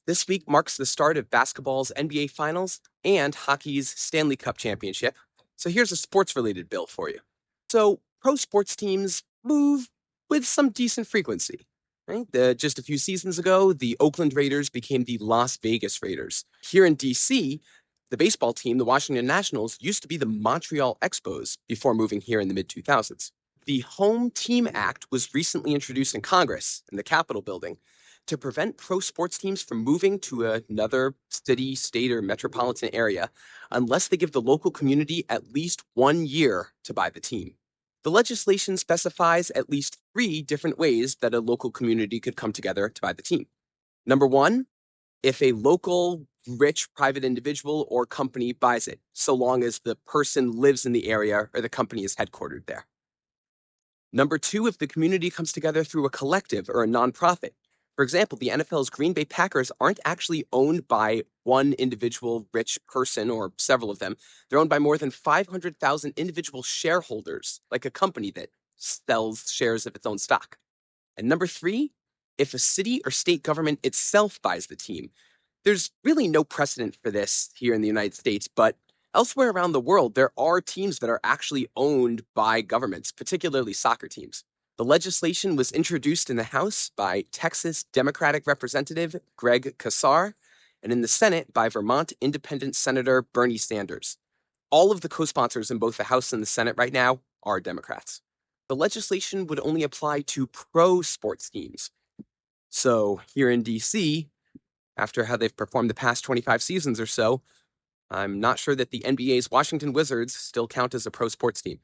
This week marks the start of basketball's NBA Finals and hockey's Stanley Cup Championship. So here's a sports-related bill for you. So pro sports teams move with some decent frequency. Right? Just a few seasons ago, the Oakland Raiders became the Las Vegas Raiders. Here in DC, the baseball team, the Washington Nationals, used to be the Montreal Expos before moving here in the mid 2000s. The Home Team Act was recently introduced in Congress in the Capitol building to prevent pro sports teams from moving to another city, state, or metropolitan area unless they give the local community at least 1 year to buy the team. The legislation specifies at least 3 different ways that a local community could come together to buy the team. Number one, if a local rich private individual or company buys it, so long as the person lives in the area or the company is headquartered there. Number two, if the community comes together through a collective or a nonprofit. For example, the NFL's Green Bay Packers aren't actually owned by one individual rich person or several of them. They're owned by more than 500,000 individual shareholders, like a company that sells shares of its own stock. And number three, if a city or state government itself buys the team. There's really no precedent for this here in the United States, but elsewhere around the world, there are teams that are actually owned by governments, particularly soccer teams. The legislation was introduced in the House by Texas Democratic Representative Greg Casar, and in the Senate by Vermont Independent Senator Bernie Sanders. All of the co-sponsors in both the House and the Senate right now are Democrats. The legislation would only apply to pro sports teams. So here in DC, after how they've performed the past 25 seasons or so, I'm not sure that the NBA's Washington Wizards still count as a pro sports team.